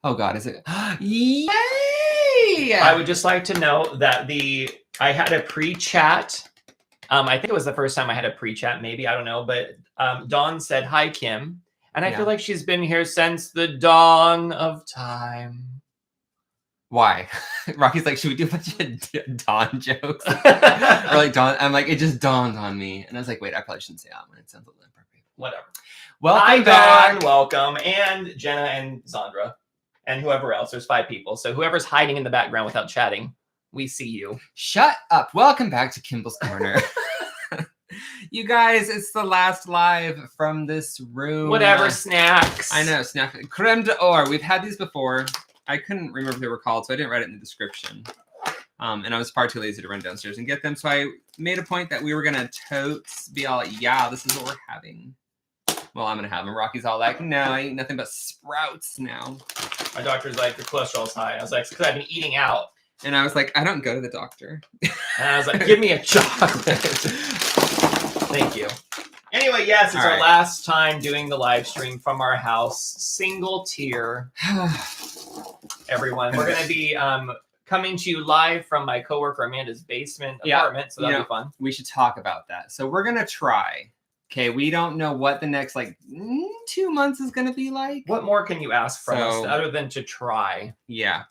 Oh God, is it? Yay! I would just like to note that I had a pre-chat. I think it was the first time I had a pre-chat, maybe, I don't know. But Dawn said, hi, Kim. And I feel like she's been here since the dawn of time. Why? Rocky's like, should we do a bunch of Dawn jokes? Or like Dawn, I'm like, it just dawned on me. And I was like, wait, I probably shouldn't say that one. It sounds a little inappropriate. Whatever. Welcome back. Dawn, welcome. And Jenna and Zandra. And whoever else. There's 5 people. So whoever's hiding in the background without chatting, we see you. Shut up. Welcome back to Kimball's Corner. You guys, it's the last live from this room. Whatever, snacks. I know, snack. Creme d'or. We've had these before. I couldn't remember what they were called, so I didn't write it in the description. And I was far too lazy to run downstairs and get them. So I made a point that we were going to totes be all, yeah, this is what we're having. Well, I'm going to have them. Rocky's all like, no, I eat nothing but sprouts now. My doctor's like, your cholesterol's high. I was like, because I've been eating out. And I was like, I don't go to the doctor. And I was like, give me a chocolate. Thank you. Anyway, yes, it's our last time doing the live stream from our house. Single tier. Everyone. We're going to be coming to you live from my coworker Amanda's basement apartment. So that'll be fun. We should talk about that. So we're going to try. Okay, we don't know what the next 2 months is going to be like. What more can you ask from us other than to try? Yeah.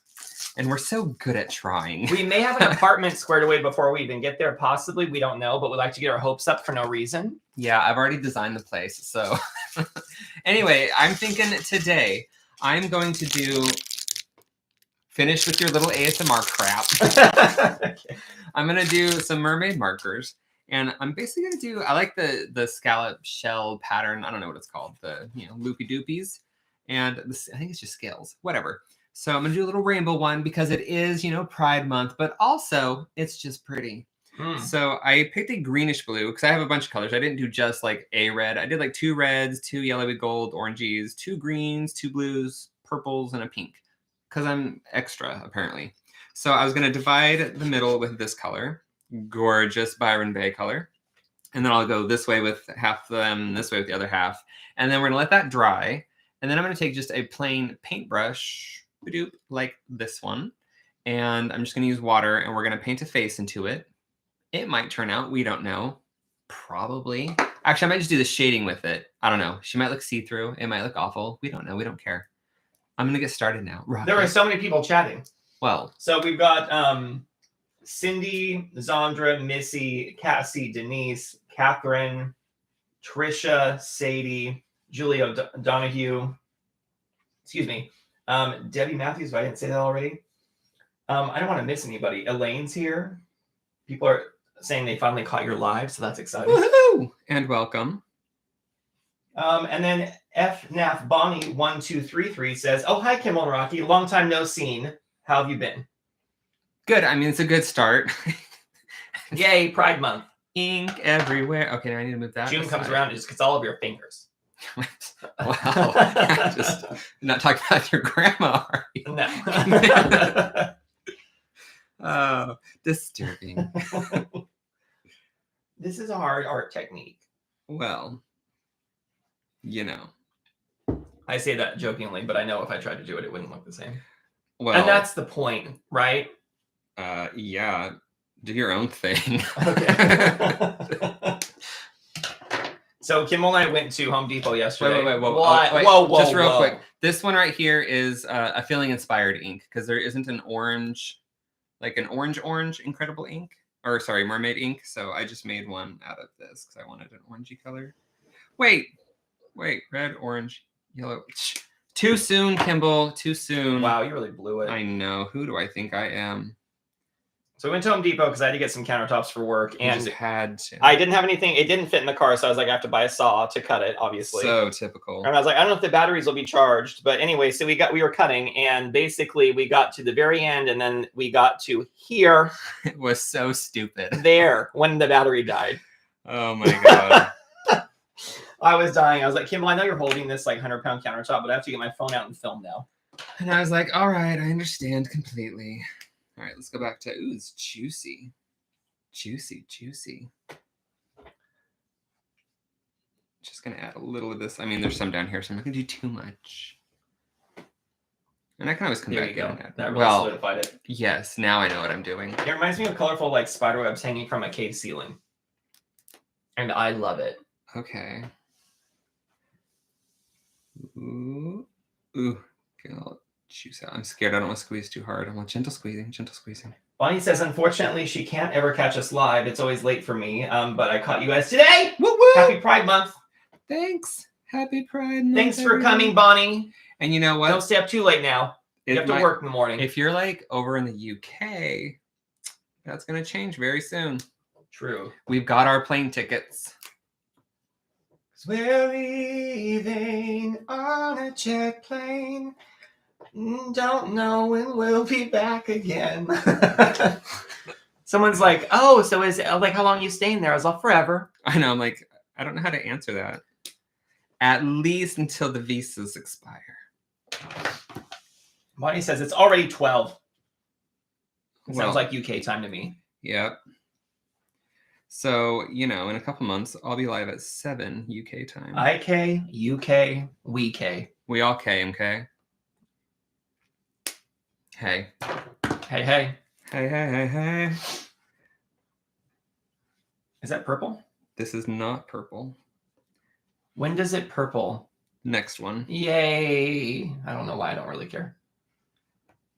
And we're so good at trying. We may have an apartment squared away before we even get there. Possibly. We don't know. But we like to get our hopes up for no reason. Yeah, I've already designed the place. So anyway, I'm thinking today I'm going to do... Finish with your little ASMR crap. Okay. I'm going to do some mermaid markers. And I'm basically going to do... I like the scallop shell pattern. I don't know what it's called. The loopy doopies. And I think it's just scales. Whatever. So I'm going to do a little rainbow one because it is, Pride Month, but also it's just pretty. So I picked a greenish blue because I have a bunch of colors. I didn't do just like a red. I did like 2 reds, 2 yellow with gold, oranges, 2 greens, 2 blues, purples, and a pink because I'm extra apparently. So I was going to divide the middle with this color, gorgeous Byron Bay color. And then I'll go this way with half of them, this way with the other half. And then we're going to let that dry. And then I'm going to take just a plain paintbrush, like this one. And I'm just going to use water and we're going to paint a face into it. It might turn out. We don't know. Probably. Actually, I might just do the shading with it. I don't know. She might look see-through. It might look awful. We don't know. We don't care. I'm going to get started now. Rocky. There are so many people chatting. Well. So we've got Cindy, Zandra, Missy, Cassie, Denise, Catherine, Trisha, Sadie, Julia Donahue. Excuse me. Debbie Matthews, if I didn't say that already. I don't want to miss anybody. Elaine's here. People are saying they finally caught your live, so that's exciting. Woohoo! And welcome. And then FNAF Bonnie 1233 says, "Oh, hi, Kimball and Rocky. Long time no seen. How have you been?" Good. I mean, it's a good start. Yay, Pride Month. Ink everywhere. Okay, now I need to move that. June comes around and just gets all of your fingers. Wow. Just not talking about your grandma, are you? No. Oh, disturbing. This is a hard art technique. Well, I say that jokingly, but I know if I tried to do it, it wouldn't look the same. Well, and that's the point, right? Yeah. Do your own thing. Okay. So Kimball and I went to Home Depot yesterday. Wait. Whoa. Just real quick. This one right here is a feeling inspired ink because there isn't an orange, like an orange incredible ink. Or sorry, mermaid ink. So I just made one out of this because I wanted an orangey color. Wait. Red, orange, yellow. Too soon, Kimball. Too soon. Wow, you really blew it. I know. Who do I think I am? So we went to Home Depot because I had to get some countertops for work. And I didn't have anything. It didn't fit in the car. So I was like, I have to buy a saw to cut it, obviously. So typical. And I was like, I don't know if the batteries will be charged. But anyway, so we were cutting. And basically, we got to the very end. And then we got to here. It was so stupid. There, when the battery died. Oh, my God. I was dying. I was like, Kimball, I know you're holding this 100-pound countertop, but I have to get my phone out and film now. And I was like, all right, I understand completely. All right, let's go back to, ooh, it's juicy. Juicy. Just going to add a little of this. I mean, there's some down here, so I'm not going to do too much. And I can always come There back you go. in. That really Well, solidified it. yes, now I know what I'm doing. It reminds me of colorful like spider webs hanging from a cave ceiling. And I love it. Okay. Ooh. Ooh. I'll juice out. I'm scared. I don't want to squeeze too hard. I want gentle squeezing, gentle squeezing. Bonnie says, unfortunately, she can't ever catch us live. It's always late for me. But I caught you guys today. Woo woo! Happy Pride Month. Thanks. Happy Pride Month. Thanks for coming, Bonnie. And you know what? Don't stay up too late now. You have to work in the morning. If you're like over in the UK, that's going to change very soon. True. We've got our plane tickets. We're leaving on a jet plane. Don't know when we'll be back again. Someone's like, oh, so is like how long are you staying there? I was all forever. I know. I'm like, I don't know how to answer that. At least until the visas expire. Bonnie says it's already 12. It Well, sounds like UK time to me. Yep. So, you know, in a couple months, I'll be live at 7 UK time. IK, UK, we K. We all came, okay? Hey. Hey, hey. Hey, hey, hey, hey. Is that purple? This is not purple. When does it purple? Next one. Yay. I don't know why. I don't really care.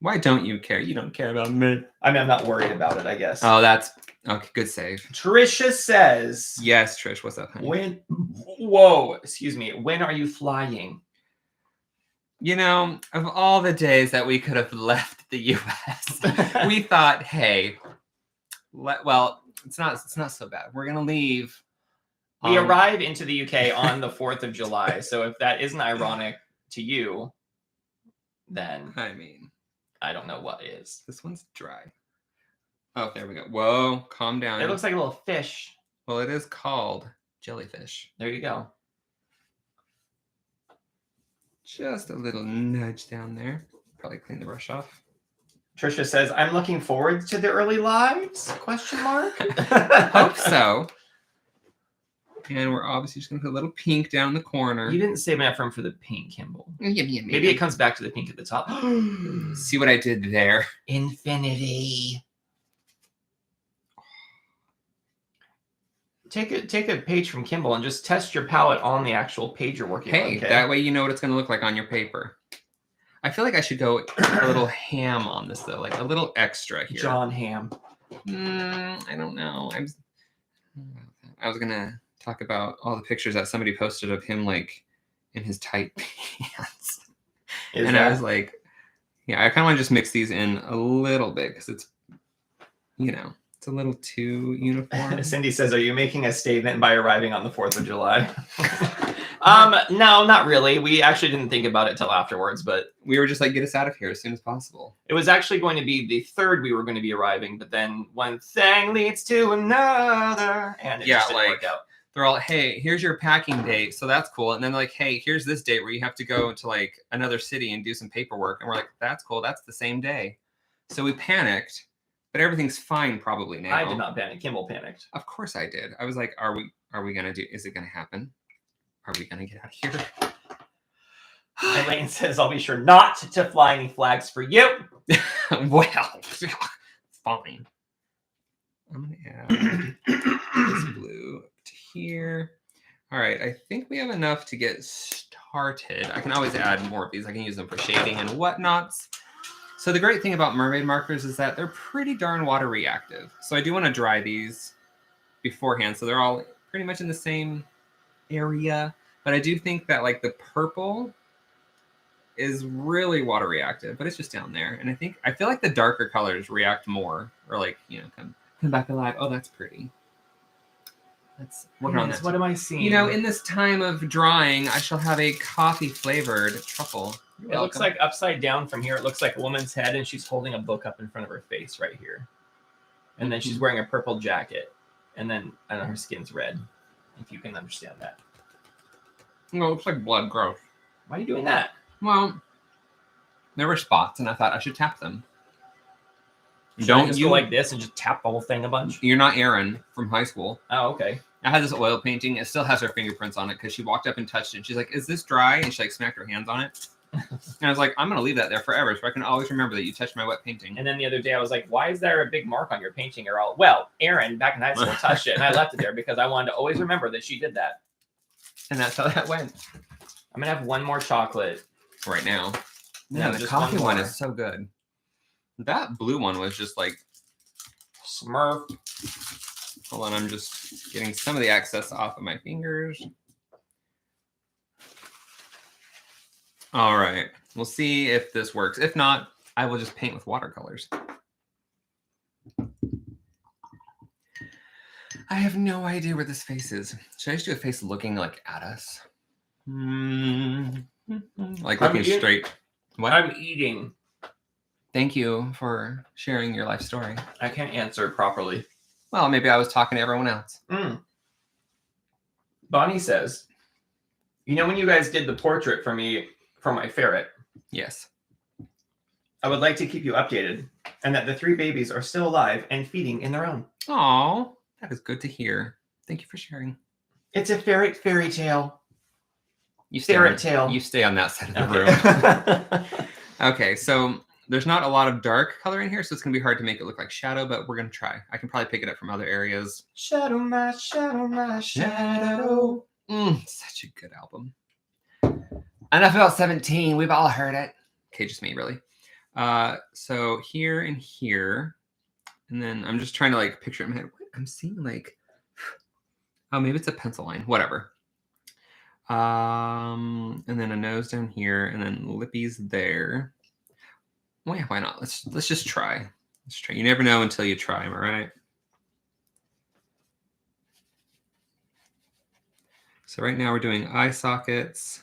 Why don't you care? You don't care about me. I mean, I'm not worried about it, I guess. Oh, that's... Okay, good save. Trisha says... Yes, Trish, what's up, honey? Whoa, excuse me. When are you flying? You know, of all the days that we could have left the U.S., we thought, hey, well, it's not so bad. We're going to leave. We arrive into the UK on the 4th of July. So if that isn't ironic to you, then... I mean... I don't know what is. This one's dry. Oh, there we go. Whoa, calm down. It looks like a little fish. Well, it is called Jellyfish. There you go. Just a little nudge down there. Probably clean the brush off. Trisha says, I'm looking forward to the early lives? Question mark. Hope so. And we're obviously just going to put a little pink down the corner. You didn't save enough room for the pink, Kimball. Yeah. Maybe it comes back to the pink at the top. See what I did there? Infinity. Take a page from Kimball and just test your palette on the actual page you're working on. Hey, Okay? that way you know what it's going to look like on your paper. I feel like I should go a little ham on this, though. Like a little extra here. John Ham. I don't know. I was going to talk about all the pictures that somebody posted of him, like, in his tight pants. I was like, yeah, I kind of want to just mix these in a little bit because it's, you know, it's a little too uniform. Cindy says, are you making a statement by arriving on the 4th of July? No, not really. We actually didn't think about it till afterwards, but we were just like, get us out of here as soon as possible. It was actually going to be the 3rd we were going to be arriving, but then one thing leads to another, and it just didn't work out. They're all, hey, here's your packing date, so that's cool. And then like, hey, here's this date where you have to go to like another city and do some paperwork. And we're like, that's cool. That's the same day. So we panicked, but everything's fine probably now. I did not panic. Kimball panicked. Of course I did. I was like, are we gonna do? Is it gonna happen? Are we gonna get out of here? Elaine says, I'll be sure not to fly any flags for you. Well, fine. I'm gonna add this blue up to here. All right, I think we have enough to get started. I can always add more of these. I can use them for shading and whatnots. So the great thing about mermaid markers is that they're pretty darn water reactive. So I do want to dry these beforehand, so they're all pretty much in the same area. But I do think that like the purple is really water reactive, but it's just down there. And I feel like the darker colors react more, or like, you know, come back alive. Oh, that's pretty. Let's work on that. What am I seeing? You know, in this time of drying, I shall have a coffee flavored truffle. It looks like upside down from here. It looks like a woman's head, and she's holding a book up in front of her face right here. And then she's wearing a purple jacket. And then, I don't know, her skin's red, if you can understand that. No, it looks like blood. Gross. Why are you doing that? Well, there were spots, and I thought I should tap them. Don't just go like this and just tap the whole thing a bunch? You're not Erin from high school. Oh, okay. I had this oil painting. It still has her fingerprints on it because she walked up and touched it. And she's like, is this dry? And she like smacked her hands on it. And I was like, I'm going to leave that there forever so I can always remember that you touched my wet painting. And then the other day I was like, why is there a big mark on your painting? You're all, well, Erin back in high school touched it and I left it there because I wanted to always remember that she did that. And that's how that went. I'm going to have one more chocolate. Right now. Yeah, Yeah, the just coffee one one more. is so good. That blue one was just like Smurf. hold on, I'm just getting some of the excess off of my fingers. All right, we'll see if this works. If not, I will just paint with watercolors. I have no idea where this face is. Should I just do a face looking like at us? Like looking straight. What? I'm eating. Thank you for sharing your life story. I can't answer properly. Well, maybe I was talking to everyone else. Bonnie says, you know when you guys did the portrait for me for my ferret? Yes. I would like to keep you updated and that the 3 babies are still alive and feeding in their own. Oh, that is good to hear. Thank you for sharing. It's a ferret fairy tale. You stay Ferret on, tale. You stay on that side of the room. Okay, so there's not a lot of dark color in here, so it's going to be hard to make it look like shadow, but we're going to try. I can probably pick it up from other areas. Shadow, my shadow, my shadow. Such a good album. Enough about 17. We've all heard it. Okay, just me, really. So here and here, and then I'm just trying to like picture it in my head. What? I'm seeing like, oh, maybe it's a pencil line. Whatever. And then a nose down here, and then lippies there. Well, yeah, why not? Let's just try. Let's try. You never know until you try. Am I right? So right now we're doing eye sockets,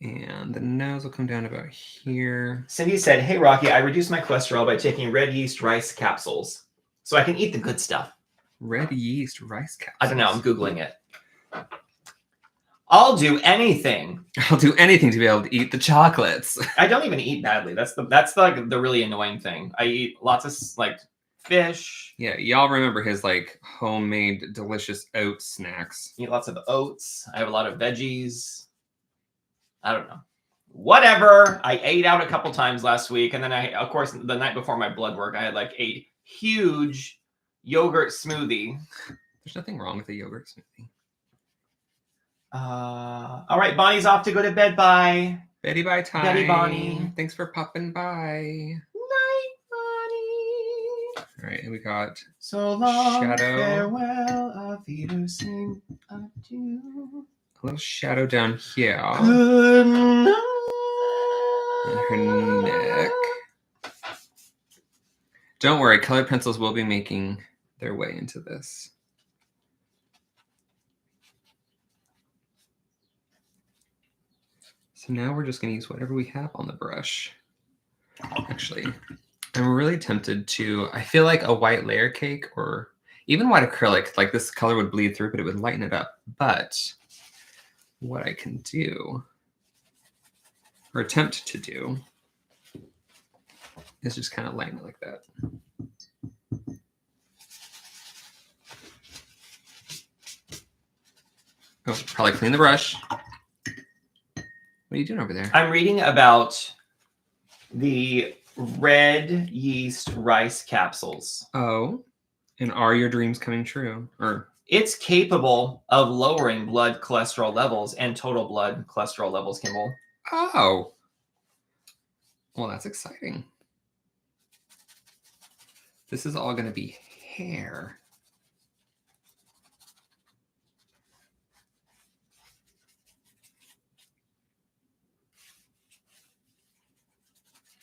and the nose will come down about here. Cindy said, hey, Rocky, I reduced my cholesterol by taking red yeast rice capsules so I can eat the good stuff. Red yeast rice capsules. I don't know. I'm Googling it. I'll do anything. I'll do anything to be able to eat the chocolates. I don't even eat badly. That's like the really annoying thing. I eat lots of like fish. Yeah, y'all remember his like homemade delicious oat snacks. Eat lots of oats. I have a lot of veggies. I don't know. Whatever. I ate out a couple times last week, and then of course, the night before my blood work, I had like a huge yogurt smoothie. There's nothing wrong with a yogurt smoothie. All right, Bonnie's off to go to bed. Bye. Betty bye time. Betty Bonnie. Thanks for popping by. Night, Bonnie. All right, and we got so long. Shadow. Farewell. Auf Wiedersehen. Adieu. A little shadow down here. Good night. And her neck. Don't worry, colored pencils will be making their way into this. So now we're just going to use whatever we have on the brush. Actually, I'm really tempted to, I feel like a white layer cake or even white acrylic, like this color would bleed through, but it would lighten it up. But what I can do, or attempt to do, is just kind of lighten it like that. Oh, probably clean the brush. What are you doing over there? I'm reading about the red yeast rice capsules. Oh, and are your dreams coming true? Or it's capable of lowering blood cholesterol levels and total blood cholesterol levels, Kimball. Oh. Well, that's exciting. This is all going to be hair.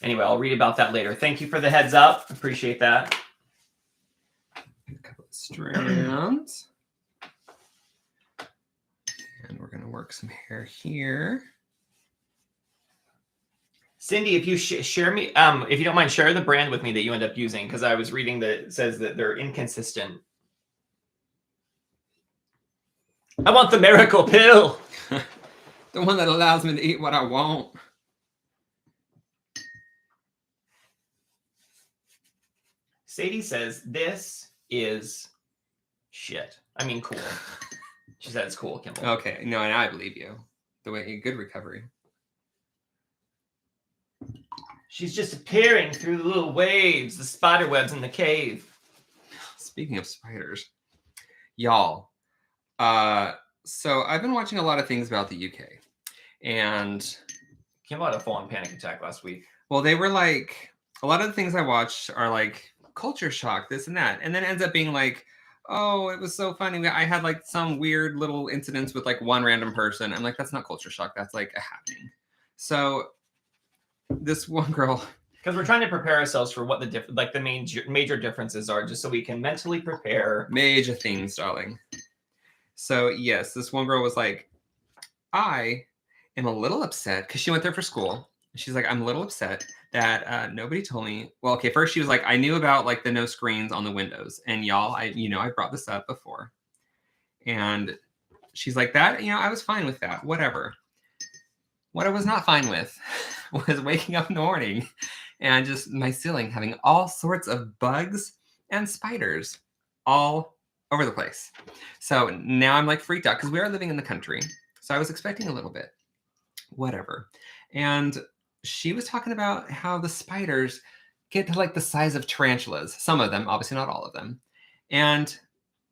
Anyway, I'll read about that later. Thank you for the heads up. Appreciate that. A couple of strands. And we're going to work some hair here. Cindy, if you share me, if you don't mind, share the brand with me that you end up using, because I was reading that it says that they're inconsistent. I want the miracle pill. The one that allows me to eat what I want. Sadie says, this is shit. I mean, cool. She said it's cool, Kimball. Okay, no, and I believe you. The way, good recovery. She's just appearing through the little waves, the spider webs in the cave. Speaking of spiders, y'all. So I've been watching a lot of things about the UK, and Kimball had a full-on panic attack last week. well, they were like a lot of the things I watched are like culture shock, this and that, and then it ends up being like, oh, it was so funny. I had like some weird little incidents with like one random person. I'm like, that's not culture shock. That's like a happening. So this one girl. Because we're trying to prepare ourselves for what the major differences are, just so we can mentally prepare. Major things, darling. So yes, this one girl was like, I am a little upset because she went there for school. She's like, I'm a little upset that nobody told me. Well, okay, first she was like, I knew about like the no screens on the windows, and y'all, I brought this up before, and she's like that. I was fine with that. Whatever. What I was not fine with was waking up in the morning and just my ceiling having all sorts of bugs and spiders all over the place. So now I'm like freaked out because we are living in the country. So I was expecting a little bit. Whatever. And she was talking about how the spiders get to like the size of tarantulas. Some of them, obviously not all of them. And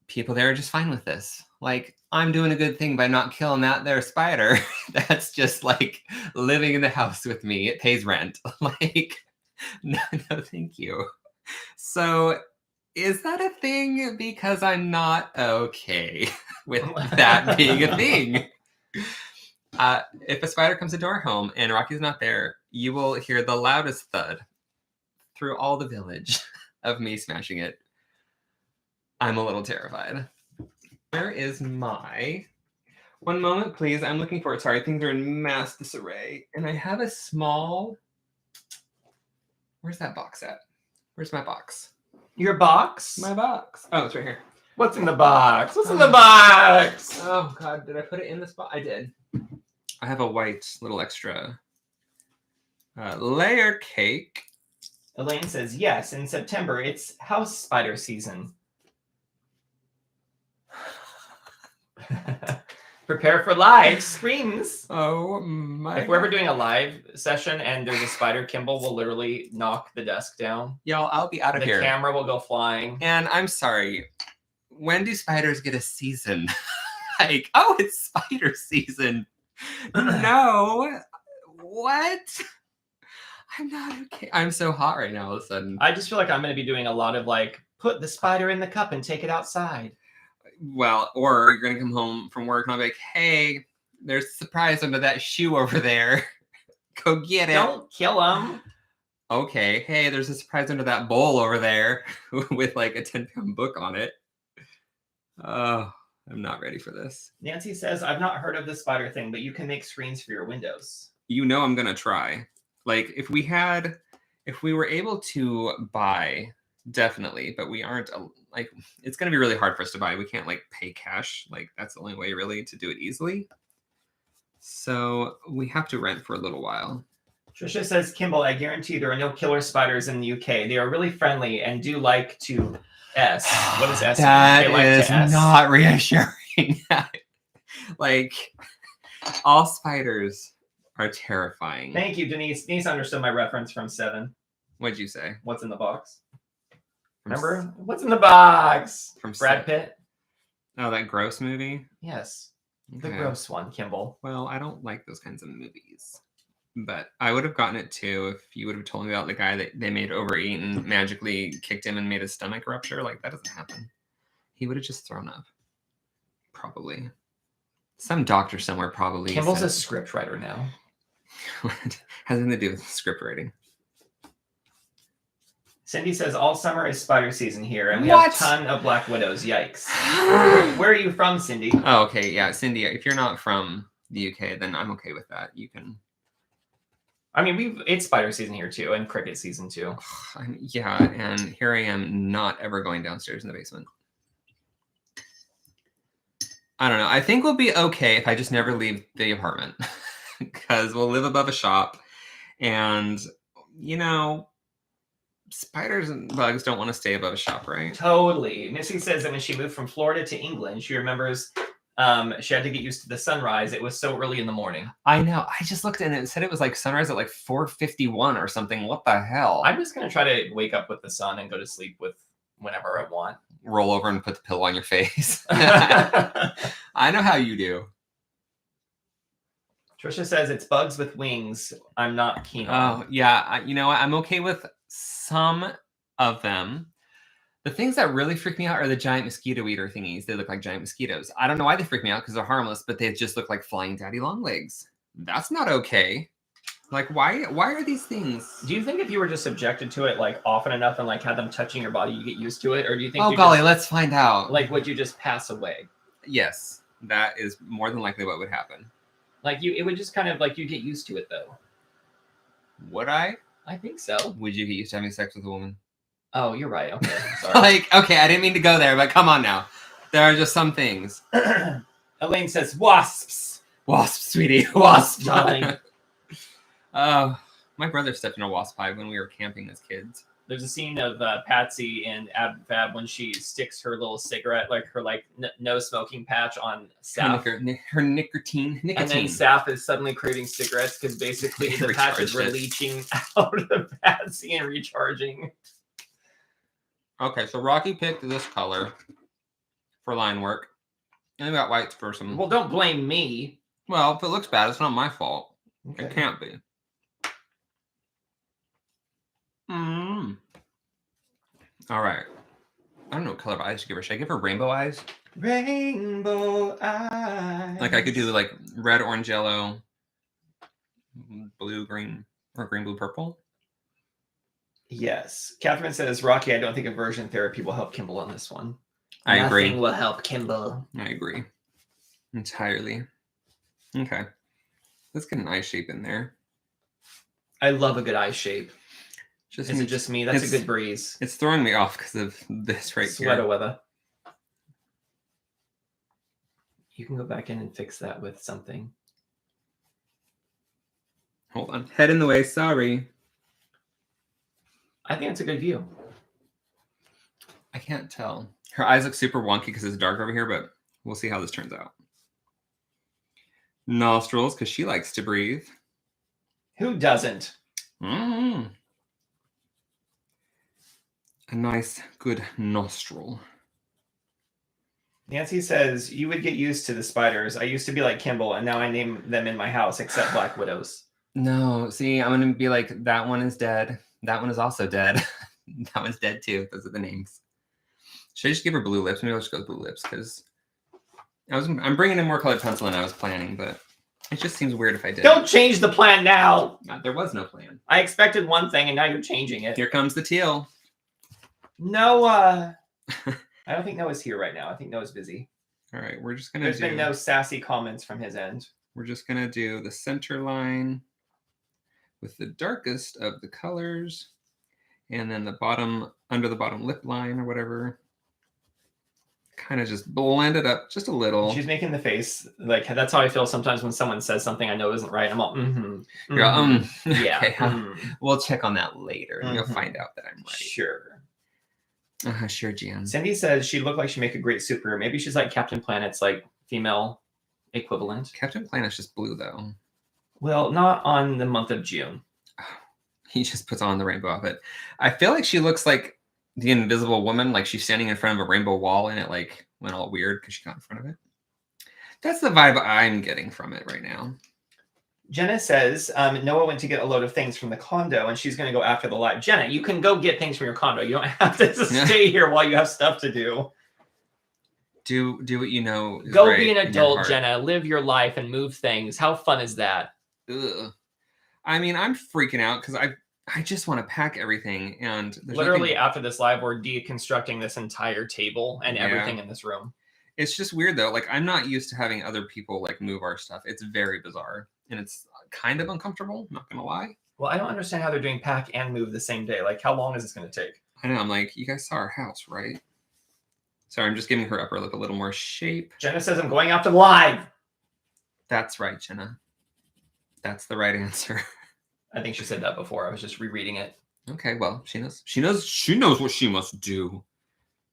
people there are just fine with this. Like, I'm doing a good thing by not killing that there spider. That's just like living in the house with me. It pays rent. Like, no, thank you. So is that a thing? Because I'm not okay with that being a thing. If a spider comes into our home and Rocky's not there, you will hear the loudest thud through all the village of me smashing it. I'm a little terrified. Where is my... One moment, please. I'm looking for it. Sorry, things are in mass disarray. And I have a small... Where's that box at? Where's my box? Your box? My box. Oh, it's right here. What's in the box? What's in the box? Oh, God. Did I put it in this box? I did. I have a white little extra layer cake. Elaine says, yes, in September, it's house spider season. Prepare for live screams. Oh my! If we're ever doing a live session and there's a spider, Kimball will literally knock the desk down. Y'all, I'll be out of here. The camera will go flying. And I'm sorry. When do spiders get a season? Like, oh, it's spider season. No. What? I'm not okay. I'm so hot right now all of a sudden. I just feel like I'm going to be doing a lot of like, put the spider in the cup and take it outside. Well, or you're going to come home from work and I'll be like, hey, there's a surprise under that shoe over there. Go get it. Don't kill him. Okay. Hey, there's a surprise under that bowl over there with like a 10-pound book on it. Oh, I'm not ready for this. Nancy says, I've not heard of the spider thing, but you can make screens for your windows. You know I'm going to try. Like, if we were able to buy... Definitely, but we aren't like, it's going to be really hard for us to buy. We can't like pay cash. Like, that's the only way really to do it easily. So we have to rent for a little while. Trisha says, Kimball, I guarantee there are no killer spiders in the UK. They are really friendly and do like to S. What is S? That they like is to S? not reassuring. Like, all spiders are terrifying. Thank you, Denise. Denise understood my reference from 7. What'd you say? What's in the box? Remember? What's in the box? From Brad Pitt? Oh, that gross movie? Yes. The Okay. gross one, Kimball. Well, I don't like those kinds of movies. But I would have gotten it too if you would have told me about the guy that they made overeat and magically kicked him and made his stomach rupture. Like, that doesn't happen. He would have just thrown up. Probably. Some doctor somewhere probably. Kimball's a script writer now. Has nothing to do with script writing. Cindy says, all summer is spider season here, and we What? have a ton of black widows. Yikes. Where are you from, Cindy? Oh, okay. Yeah, Cindy, if you're not from the UK, then I'm okay with that. You can... I mean, it's spider season here too, and cricket season too. Yeah, and here I am not ever going downstairs in the basement. I don't know. I think we'll be okay if I just never leave the apartment. Because we'll live above a shop. And, you know, spiders and bugs don't want to stay above a shop, right? Totally. Missy says that when she moved from Florida to England, she remembers She had to get used to the sunrise. It was so early in the morning. I know. I just looked and it said it was like sunrise at like 4:51 or something. What the hell? I'm just gonna try to wake up with the sun and go to sleep with whenever I want. Roll over and put the pillow on your face. I know how you do. Trisha says it's bugs with wings. I'm not keen on. Oh, yeah. You know what? I'm okay with some of them. The things that really freak me out are the giant mosquito eater thingies. They look like giant mosquitoes. I don't know why they freak me out because they're harmless, but they just look like flying daddy long legs. That's not okay. Like, why are these things? Do you think if you were just subjected to it like often enough and like had them touching your body, you get used to it? Or do you think Oh, golly, let's find out. like would you just pass away? Yes, that is more than likely what would happen. Like it would just kind of like you get used to it though. Would I? I think so. Would you get used to having sex with a woman? Oh, you're right. Okay. Sorry. Like, okay, I didn't mean to go there, but come on now. There are just some things. Elaine says wasps. Wasp, sweetie. Wasp. Darling. My brother stepped in a wasp hive when we were camping as kids. There's a scene of Patsy in Ab Fab when she sticks her little cigarette, like her no smoking patch on Saf. Her nicotine. And then Saf is suddenly craving cigarettes because basically the patches were leaching out of Patsy and recharging. Okay, so Rocky picked this color for line work. And we got whites for some. Well, don't blame me. Well, if it looks bad, it's not my fault. Okay. It can't be. All right. I don't know what color of eyes to give her. Should I give her rainbow eyes? Rainbow eyes. Like I could do like red, orange, yellow, blue, green, or green, blue, purple. Yes. Catherine says, Rocky, I don't think aversion therapy will help Kimball on this one. I agree. Nothing will help Kimball. I agree. Entirely. Okay. Let's get an eye shape in there. I love a good eye shape. Is it just me? That's a good breeze. It's throwing me off because of this right here. Sweater weather. You can go back in and fix that with something. Hold on. Head in the way. Sorry. I think it's a good view. I can't tell. Her eyes look super wonky because it's dark over here, but we'll see how this turns out. Nostrils, because she likes to breathe. Who doesn't? A nice, good nostril. Nancy says, you would get used to the spiders. I used to be like Kimball, and now I name them in my house, except black widows. No, see, I'm going to be like, that one is dead. That one is also dead. That one's dead too. Those are the names. Should I just give her blue lips? Maybe I'll just go with blue lips because I'm bringing in more colored pencil than I was planning, but it just seems weird if I did. Don't change the plan now. There was no plan. I expected one thing, and now you're changing it. Here comes the teal. Noah. I don't think Noah's here right now. I think Noah's busy. All right, we're just going to There's been no sassy comments from his end. We're just going to do the center line with the darkest of the colors, and then the bottom, under the bottom lip line or whatever. Kind of just blend it up just a little. She's making the face. Like, that's how I feel sometimes when someone says something I know isn't right. I'm all, Yeah, yeah. We'll check on that later, and you'll find out that I'm right. Sure. Sure, Jan. Cindy says she looked like she'd make a great superhero. Maybe she's like Captain Planet's like female equivalent. Captain Planet's just blue, though. Well, not on the month of June. He just puts on the rainbow outfit. I feel like she looks like the Invisible Woman, like she's standing in front of a rainbow wall and it like went all weird because she got in front of it. That's the vibe I'm getting from it right now. Jenna says Noah went to get a load of things from the condo and she's going to go after the live. Jenna, you can go get things from your condo. You don't have to stay here while you have stuff to do. Do what you know. Go right be an adult, Jenna. Live your life and move things. How fun is that? Ugh. I mean, I'm freaking out because I just want to pack everything, and literally after this live, we're deconstructing this entire table and everything in this room. It's just weird though. Like I'm not used to having other people like move our stuff. It's very bizarre, and it's kind of uncomfortable. Not gonna lie. Well, I don't understand how they're doing pack and move the same day. Like, how long is this going to take? I know. I'm like, you guys saw our house, right? Sorry, I'm just giving her upper lip a little more shape. Jenna says I'm going after live. That's right, Jenna. That's the right answer. I think she said that before. I was just rereading it. Okay, well, she knows what she must do.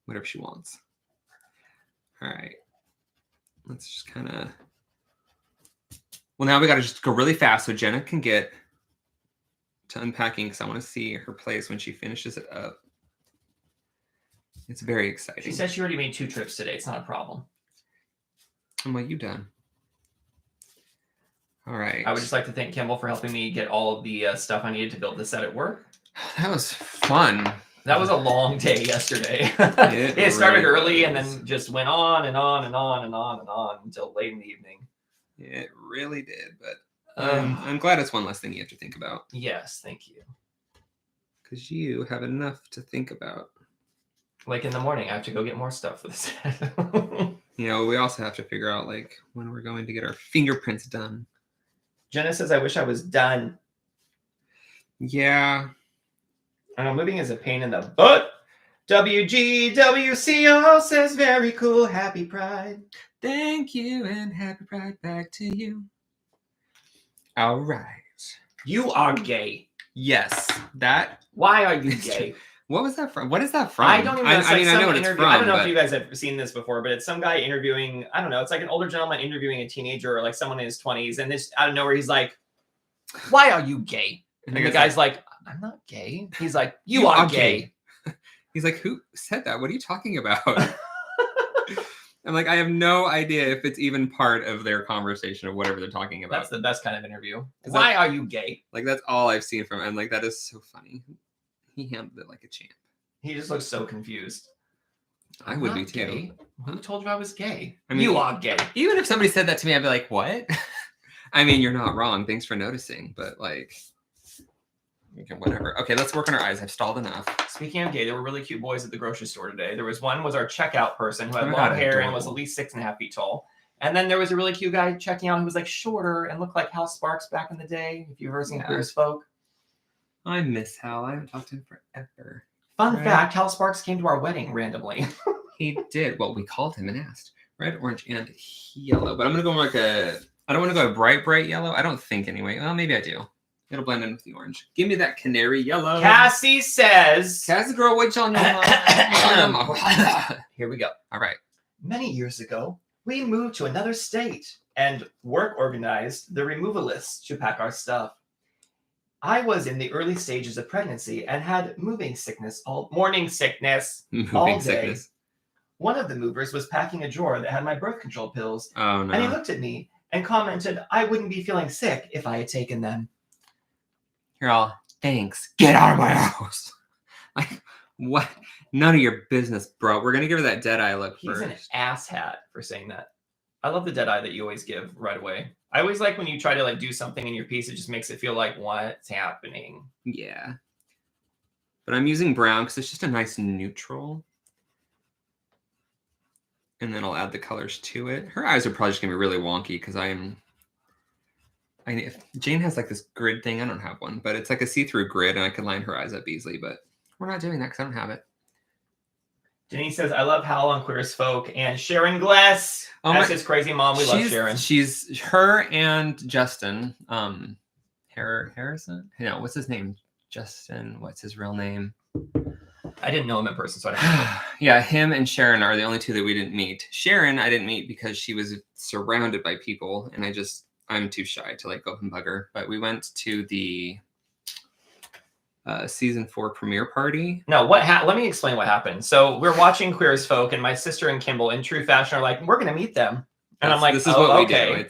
Whatever she wants. All right. let's just kind of. Well, now we got to just go really fast so Jenna can get to unpacking because I want to see her place when she finishes it up. It's very exciting. She said she already made 2 trips today. It's not a problem. I'm like, you done? All right. I would just like to thank Kimball for helping me get all of the stuff I needed to build the set at work. That was fun. That was a long day yesterday. It started early and then just went on and on and on and on and on until late in the evening. It really did, but I'm glad it's one less thing you have to think about. Yes, thank you. Because you have enough to think about. Like in the morning, I have to go get more stuff for the set. You know, we also have to figure out like when we're going to get our fingerprints done. Jenna says, I wish I was done. Yeah. I know moving is a pain in the butt. WGWCO says, very cool. Happy Pride. Thank you and happy Pride back to you. All right. You are gay. Yes. That. Why are you gay? What was that from? What is that from? I don't even know. I know what it's from. I don't know if you guys have seen this before, but it's some guy interviewing, I don't know, it's like an older gentleman interviewing a teenager or like someone in his 20s. And this out of nowhere, he's like, why are you gay? And the guy's like, I'm not gay. He's like, you are gay. He's like, who said that? What are you talking about? I'm like, I have no idea if it's even part of their conversation of whatever they're talking about. That's the best kind of interview. Why are you gay? Like, that's all I've seen from him. Like, that is so funny. He handled it like a champ. He just looks so confused. I would be too. Gay. Who told you I was gay? I mean, you are gay. Even if somebody said that to me, I'd be like, what? I mean, you're not wrong. Thanks for noticing. But like, okay, whatever. Okay, let's work on our eyes. I've stalled enough. Speaking of gay, there were really cute boys at the grocery store today. There was one was our checkout person who had Oh, long God, hair adorable. and was at least 6.5 feet tall. And then there was a really cute guy checking out who was like shorter and looked like Hal Sparks back in the day. If you've ever seen Queer as Folk. I miss Hal. I haven't talked to him forever. Fun fact, Hal Sparks came to our wedding randomly. He did. Well, we called him and asked. Red, orange, and yellow. But I'm going to go like I don't want to go a bright yellow. I don't think anyway. Well, maybe I do. It'll blend in with the orange. Give me that canary yellow. Cassie says... Cassie girl, what's on your mind? Here we go. All right. Many years ago, we moved to another state and work organized the removalists to pack our stuff. I was in the early stages of pregnancy and had morning sickness all day. One of the movers was packing a drawer that had my birth control pills. Oh, no. And he looked at me and commented I wouldn't be feeling sick if I had taken them. You're all, thanks. Get out of my house. Like, what? None of your business, bro. We're going to give her that dead eye look He's first. an asshat for saying that. I love the dead eye that you always give right away. I always like when you try to like do something in your piece, it just makes it feel like what's happening. Yeah. But I'm using brown because it's just a nice neutral. And then I'll add the colors to it. Her eyes are probably just going to be really wonky because if Jane has like this grid thing, I don't have one, but it's like a see-through grid and I can line her eyes up easily, but we're not doing that because I don't have it. Denise says, I love Hal on Queer as Folk and Sharon Glass. That's his crazy mom. We love Sharon. She's her and Justin. Harrison? No, what's his name? Justin. What's his real name? I didn't know him in person, so I don't know. Yeah, him and Sharon are the only two that we didn't meet. Sharon, I didn't meet because she was surrounded by people, and I'm too shy to like go up and bug her. But we went to the season 4 premiere party. No, let me explain what happened. So we're watching Queer as Folk, and my sister and Kimball, in true fashion, are like, "We're going to meet them," and I'm like, "This is what we do."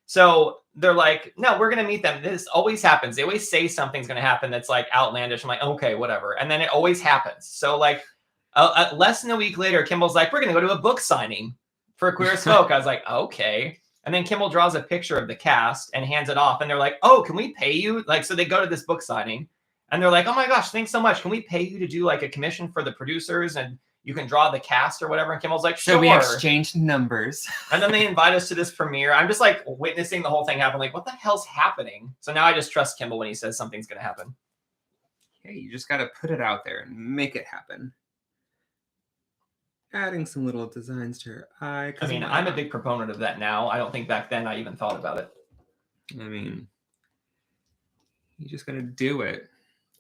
So they're like, "No, we're going to meet them." This always happens. They always say something's going to happen that's like outlandish. I'm like, "Okay, whatever," and then it always happens. So like, less than a week later, Kimball's like, "We're going to go to a book signing for Queer as Folk." I was like, "Okay." And then Kimball draws a picture of the cast and hands it off, and they're like, "Oh, can we pay you?" Like, so they go to this book signing. And they're like, "Oh my gosh, thanks so much. Can we pay you to do like a commission for the producers and you can draw the cast or whatever?" And Kimball's like, "Sure." So we exchanged numbers. And then they invite us to this premiere. I'm just like witnessing the whole thing happen. Like, what the hell's happening? So now I just trust Kimball when he says something's going to happen. Hey, you just got to put it out there and make it happen. Adding some little designs to her eye. I mean, I'm a big proponent of that now. I don't think back then I even thought about it. I mean, you just got to do it.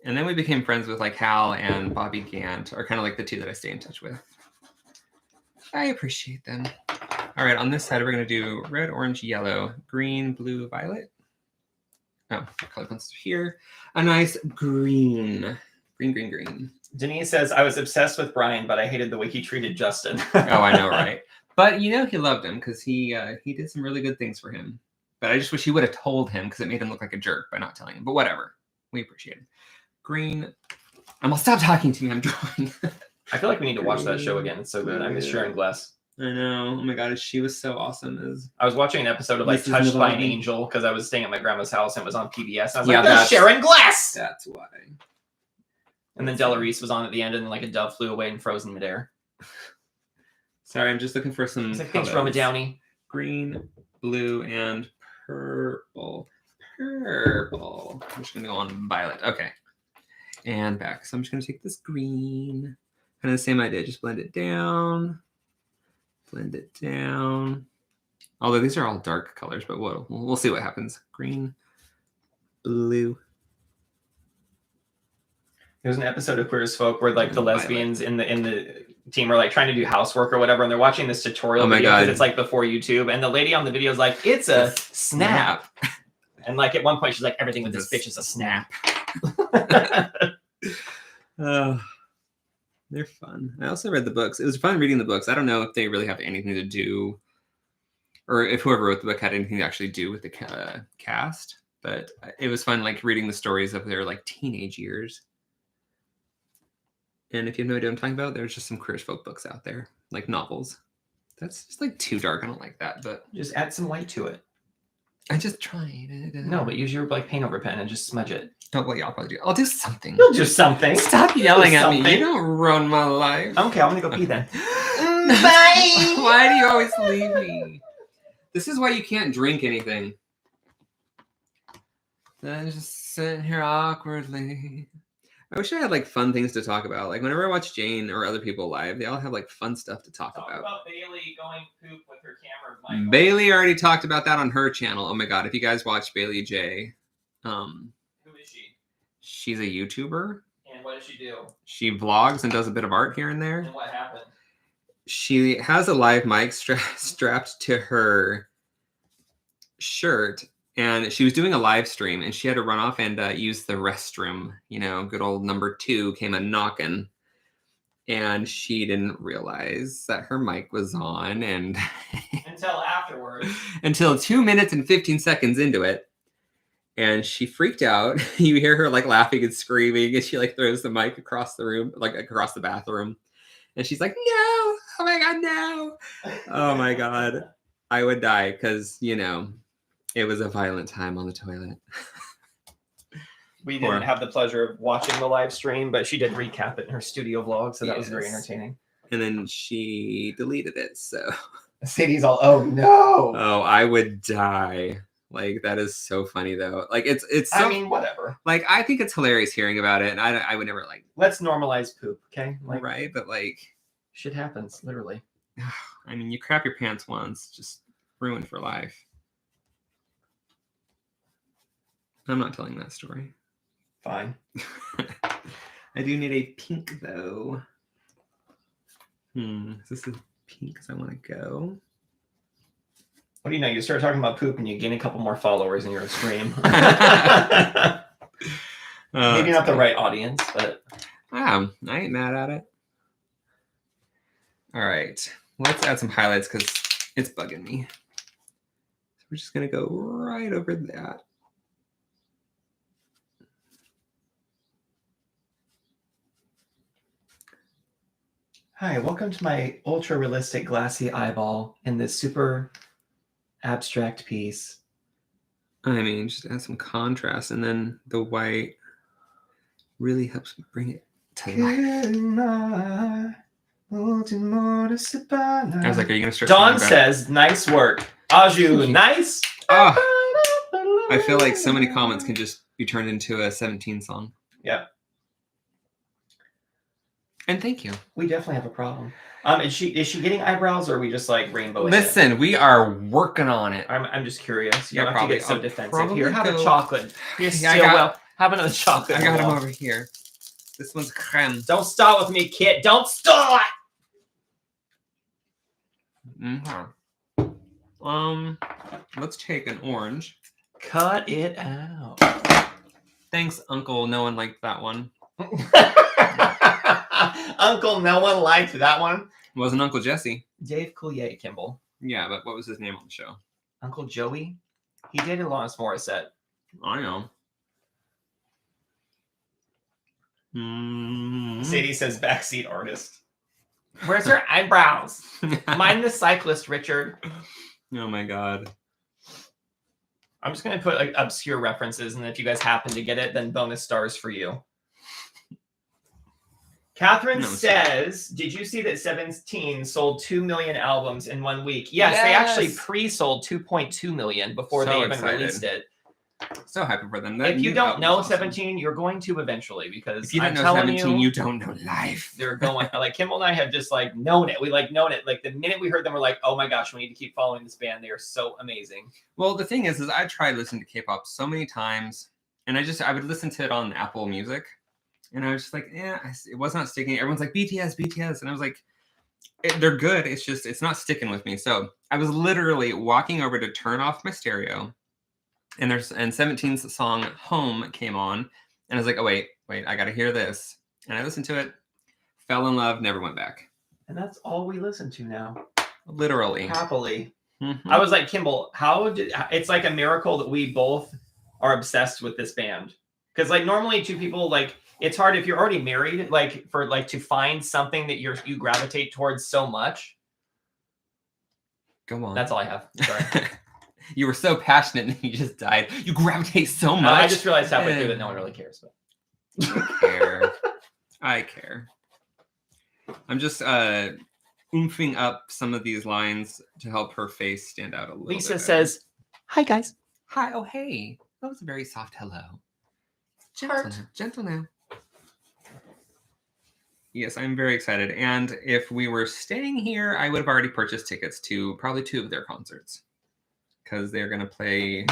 And then we became friends with like Hal and Bobby Gant, are kind of like the two that I stay in touch with. I appreciate them. All right, on this side, we're going to do red, orange, yellow, green, blue, violet. Oh, color pencils here. A nice green. Green. Denise says, I was obsessed with Brian, but I hated the way he treated Justin. Oh, I know, right? But, you know, he loved him because he did some really good things for him. But I just wish he would have told him because it made him look like a jerk by not telling him. But whatever. We appreciate it. Green. Emma, stop talking to me. I'm drawing. I feel like we need to watch that show again. It's so good. I miss Sharon Glass. I know. Oh my god, she was so awesome. I was watching an episode of like Mrs. Touched by an Melody. Angel because I was staying at my grandma's house and it was on PBS. And I was Yeah, like, there's that's- Sharon Glass! That's why. And then Della Reese was on at the end and like a dove flew away and froze in midair. Sorry, I'm just looking for some. It's like, thanks, Roma Downey. Green, blue, and purple. Purple. I'm just gonna go on violet. Okay. And back. So I'm just gonna take this green. Kind of the same idea. Just blend it down. Blend it down. Although these are all dark colors, but we'll see what happens. Green, blue. There's an episode of Queer as Folk where like the lesbians in the team are like trying to do housework or whatever, and they're watching this tutorial video because it's like before YouTube, and the lady on the video is like, it's a snap. And like at one point she's like, everything with this bitch is a snap. They're fun. I also read the books. It was fun reading the books. I don't know if they really have anything to do, or if whoever wrote the book had anything to actually do with the cast. But it was fun, like reading the stories of their like teenage years. And if you have no idea what I'm talking about, there's just some Queer as Folk books out there, like novels. That's just like too dark. I don't like that. But just add some light to it. I just tried. No, but use your like paint over pen and just smudge it. Oh, well, yeah, I'll probably do. I'll do something. You'll do something. Stop yelling at me. You don't ruin my life. Okay, I'm gonna go pee then. Bye. Why do you always leave me? This is why you can't drink anything. I'm just sitting here awkwardly. I wish I had like fun things to talk about. Like whenever I watch Jane or other people live, they all have like fun stuff to talk about. Bailey going poop with her camera. Bailey already talked about that on her channel. Oh my god, if you guys watch Bailey J, who is she? She's a YouTuber. And what does she do? She vlogs and does a bit of art here and there. And what happened? She has a live mic strapped to her shirt, and she was doing a live stream, and she had to run off and use the restroom. You know, good old number 2 came a knocking, and she didn't realize that her mic was on, and until afterwards. Until 2 minutes and 15 seconds into it. And she freaked out. You hear her like laughing and screaming, and she like throws the mic across the room, like across the bathroom. And she's like, no, oh my God, no. Oh my God. I would die because, you know, it was a violent time on the toilet. We didn't have the pleasure of watching the live stream, but she did recap it in her studio vlog, so that was very entertaining. And then she deleted it, so. Sadie's all, oh no. Oh, I would die. Like, that is so funny, though. Like, it's so, I mean, whatever. Like, I think it's hilarious hearing about it, and I would never, like... Let's normalize poop, okay? Like, right, but, like... Shit happens, literally. I mean, you crap your pants once, just ruined for life. I'm not telling that story. Fine. I do need a pink, though. Is this as pink as I want to go? What do you know? You start talking about poop and you gain a couple more followers in your stream. Maybe not the right audience, but... I ain't mad at it. All right. Let's add some highlights because it's bugging me. So we're just going to go right over that. Hi, welcome to my ultra-realistic glassy eyeball in this super abstract piece. I mean, just add some contrast, and then the white really helps me bring it to life. I was like, are you going to start? Dawn says, nice work. Aju, nice. Oh, I feel like so many comments can just be turned into a 17 song. Yeah. And thank you. We definitely have a problem. Is she getting eyebrows, or are we just like rainbow? Listen, we are working on it. I'm just curious. You Yeah, don't have probably. to get so I'll defensive. Here, have a go- chocolate. Here's Yeah, Stillwell. Have another chocolate. I got him over here. This one's creme. Don't start with me, kid. Don't start. Mm-hmm. Let's take an orange. Cut it out. Thanks, Uncle. No one liked that one. Uncle, no one liked that one. It wasn't Uncle Jesse. Dave Coulier, Kimball. Yeah, but what was his name on the show? Uncle Joey. He dated Alanis Morissette. I know. Sadie says backseat artist. Where's her eyebrows? Mind the cyclist, Richard. Oh my god. I'm just going to put like obscure references, and if you guys happen to get it, then bonus stars for you. Catherine says, did you see that 17 sold 2 million albums in 1 week? Yes. They actually pre-sold 2.2 million before they even released it. So happy for them. If you don't know 17, you're going to eventually, because if you don't know 17, you don't know life. They're going like Kimball and I have just like known it. We like known it. Like the minute we heard them, we're like, oh my gosh, we need to keep following this band. They are so amazing. Well, the thing is I tried listening to K-pop so many times, and I would listen to it on Apple Music, and I was just like, it was not sticking. Everyone's like BTS, and I was like, they're good. It's just it's not sticking with me. So I was literally walking over to turn off my stereo. And 17's song Home came on, and I was like, oh wait, I gotta hear this. And I listened to it, fell in love, never went back. And that's all we listen to now. Literally. Happily. I was like, Kimball, it's like a miracle that we both are obsessed with this band. Because like normally two people, like it's hard if you're already married, like for like to find something that you gravitate towards so much. Go on. That's all I have. Sorry. You were so passionate and you just died. You gravitate so much. I just realized halfway through that no one really cares. But I care. I'm just oomphing up some of these lines to help her face stand out a little bit. Lisa says, hi, guys. Hi. Oh, hey. That was a very soft hello. Gentle now. Yes, I'm very excited. And if we were staying here, I would have already purchased tickets to probably 2 of their concerts. Because they're going to play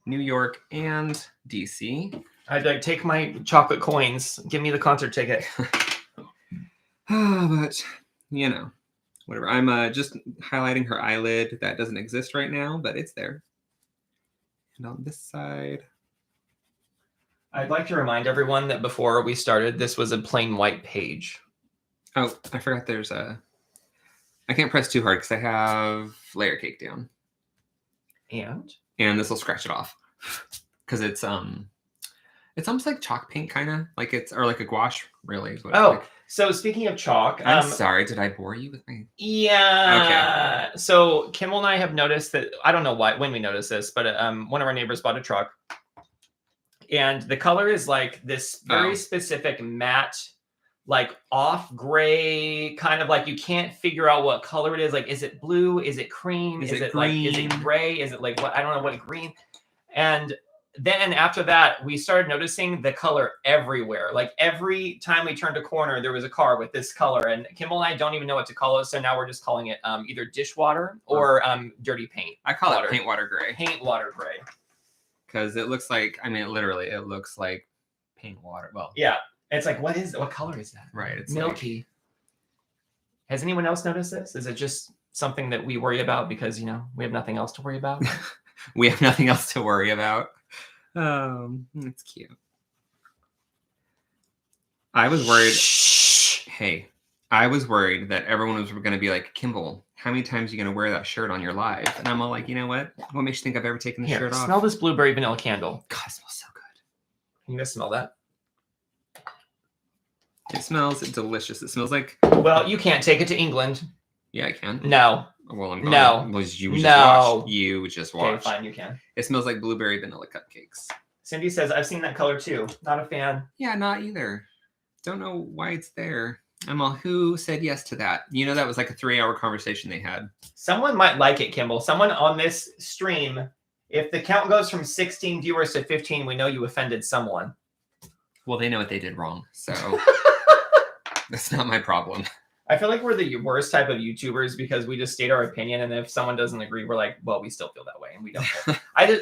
New York and DC. I'd like take my chocolate coins. Give me the concert ticket. But, you know, whatever. I'm just highlighting her eyelid. That doesn't exist right now, but it's there. And on this side. I'd like to remind everyone that before we started, this was a plain white page. Oh, I forgot there's a... I can't press too hard because I have layer cake down. And this will scratch it off because it's almost like chalk paint, kind of like or like a gouache, really. Is what it's like. So speaking of chalk, I'm sorry, did I bore you with my? Yeah. Okay. So Kimball and I have noticed that I don't know when we noticed this, but one of our neighbors bought a truck, and the color is like this very specific matte, like off gray, kind of like you can't figure out what color it is. Like, is it blue? Is it cream? Is it green? Like, is it gray? Is it like what? I don't know what green. And then after that, we started noticing the color everywhere. Like every time we turned a corner, there was a car with this color. And Kimball and I don't even know what to call it. So now we're just calling it either dishwater or dirty paint. I call it paint water gray. Paint water gray. Because it looks like, literally, it looks like paint water. Well, yeah. It's like, what color is that? Right. It's milky. Like... Has anyone else noticed this? Is it just something that we worry about because, we have nothing else to worry about? We have nothing else to worry about. It's cute. I was worried. Hey, I was worried that everyone was going to be like, Kimball, how many times are you going to wear that shirt on your live? And I'm all like, you know what? What makes you think I've ever taken the shirt off? Smell this blueberry vanilla candle. God, it smells so good. Can you guys smell that? It smells delicious. It smells like... Well, you can't take it to England. Yeah, I can. No. Well, I'm going. No. You just watch. Okay, fine, you can. It smells like blueberry vanilla cupcakes. Cindy says, I've seen that color too. Not a fan. Yeah, not either. Don't know why it's there. I'm all, who said yes to that? That was like a 3-hour conversation they had. Someone might like it, Kimball. Someone on this stream, if the count goes from 16 viewers to 15, we know you offended someone. Well, they know what they did wrong, so... That's not my problem. I feel like we're the worst type of YouTubers because we just state our opinion, and if someone doesn't agree, we're like, well, we still feel that way, and we don't.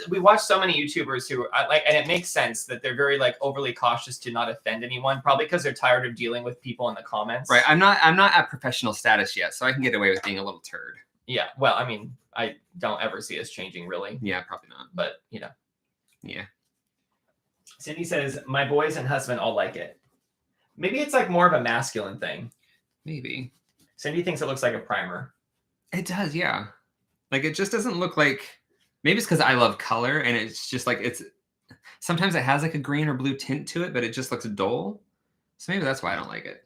We watch so many YouTubers who like, and it makes sense that they're very like overly cautious to not offend anyone, probably because they're tired of dealing with people in the comments. Right. I'm not at professional status yet, so I can get away with being a little turd. Yeah, well, I mean, I don't ever see us changing really, Yeah, probably not. but you know. Yeah. Cindy says, my boys and husband all like it. Maybe it's like more of a masculine thing. Maybe. Cindy thinks it looks like a primer. It does, yeah. Like, it just doesn't look like... Maybe it's because I love color, and it's just like, it's... Sometimes it has like a green or blue tint to it, but it just looks dull. So maybe that's why I don't like it.